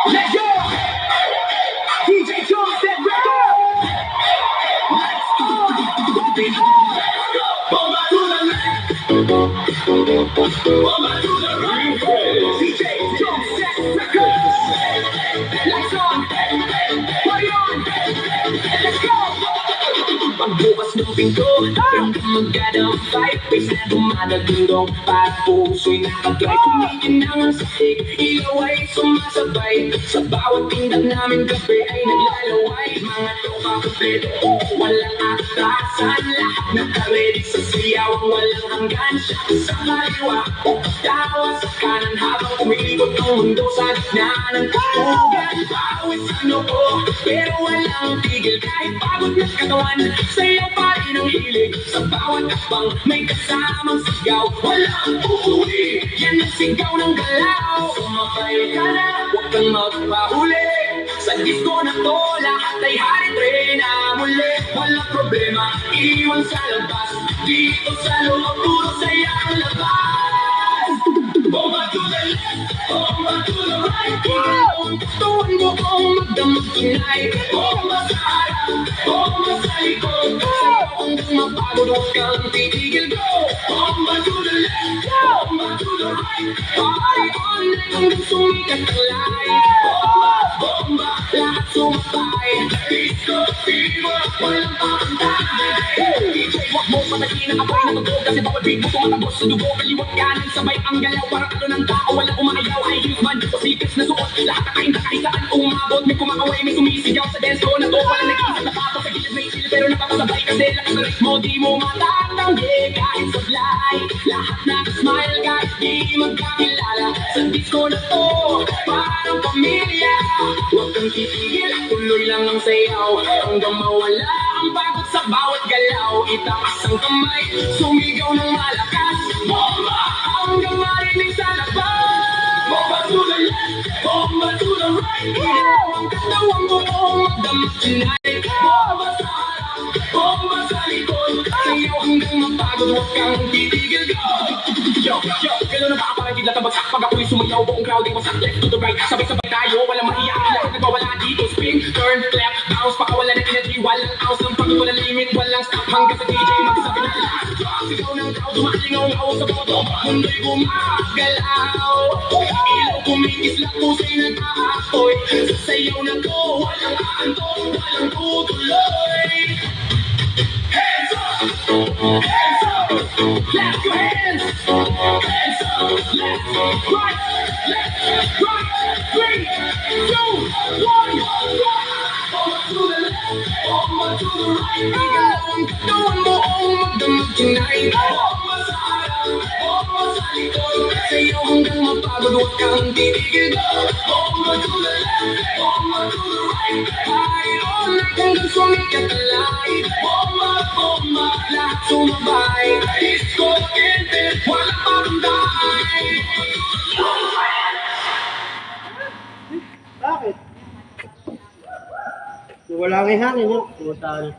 Let's go! DJ Jones, that record! Let's go! Bomba to the left! Bomba to the right! DJ Jones, that record! Lights on! Party on! Let's go! Pagbukas ng pinto, hindi magkadang fight. Face na dumadagundong puso'y nakagay. Kumikinang ang sakit, ilaw ay sumasabay. Sa bawat tindak namin gabi ay naglalaway. Mga tropa kumpleto, walang atasan. Lahat naka-ready sa siyaw, walang hanggan. Siya sa kaliwa, tawa sa kanan habang umiikot ang mundo sa gitna ng tugan. Bawit sa noo, pero walang tigil kahit pagod na katawan. Sayaw pa rin ang hilig sa bawat akbang, may kasamang sigaw. Walang uuwi, yan ang sigaw ng galaw. Sumabay ka na, huwag kang magpahuli. Sa disco na to, lahat ay hari-tre na muli. Walang problema, iwan sa labas. Dito sa loob, puro saya ang labas. Bomba to the left, bomba to the right. Ikaw ang gustuhan mo kung magdamag tonight. Bomba sa harap, bomba sa likod. Sa'yo hanggang mapagod, huwag kang titigil, go. Bomba to the left, bomba to the right. Party on like hanggang sumikat ang light. Bomba, bomba, lahat sumabay. Disco fever, walang papantay. DJ, wag mo patayin ang apoy na tugtog. Kasi bawat beat mo tumatagos sa dugo. Kaliwat kanan, sabay ang galaw. Parang ano ng tao, walang umaayaw. High heels man, o sneakers na suot. Lahat nakainta kahit saan umabot. May kumakaway, may sumisigaw sa dance floor na to. Walang nag-iisip na pato sa gilid, may chill pero napapasabay. Kasi lakas na ritmo, di mo matatanggi. Kahit sablay, lahat nakasmile. Kahit di magkakilala sa disco na to, parang pamilya. Huwag kang titigil, tuloy lang ang sayaw. Hanggang mawala ang pagod sa bawat galaw. Itaas ang kamay, sumigaw ng malakas. Bomba! Hanggang marinig sa labas. Bomba to the left, bomba to the right. Ikaw ang katawang buong magdamag tonight. Bomba sa harap, bomba sa likod. Sa'yo hanggang mapagod, huwag kang titigil, go! Yo, yo, gano'n na ba parang gidla tabagsak. Pag ako'y sumayaw, buong crowd ay wasak. Left to the right, sabay-sabay tayo, walang maiyakin. Lahat nagwawala dito, spin, turn, clap, bounce. Pakawala ng energy, walang ounce. Ng pagod, walang limit, walang stop. Hanggang sa DJ magsabi na last drop. Sigaw ng crowd, dumalingaw-ngaw sa boto. Mundo'y gumagalaw. Ilaw kumikislap, pusa'y nag-aapoy. Sa sayaw na to, walang aantong, walang tutuloy. Hands up! Hands up! Clap your hands! Hands up! Left, right, left, right. 3, 2, 1, go! Bomba to the left, bomba to the right. Ikaw ang katawan mo ang magdamag tonight. Bomba sa harap, bomba sa likod. Sa'yo hanggang mapagod, huwag kang titigil, go! Bomba to the left, bomba to the right. Party all night hanggang sumikat ang light. Bomba, bomba, lahat sumabay. Disco kente, walang paruntay. Bakit? Wala nga hangin yun. Pumunta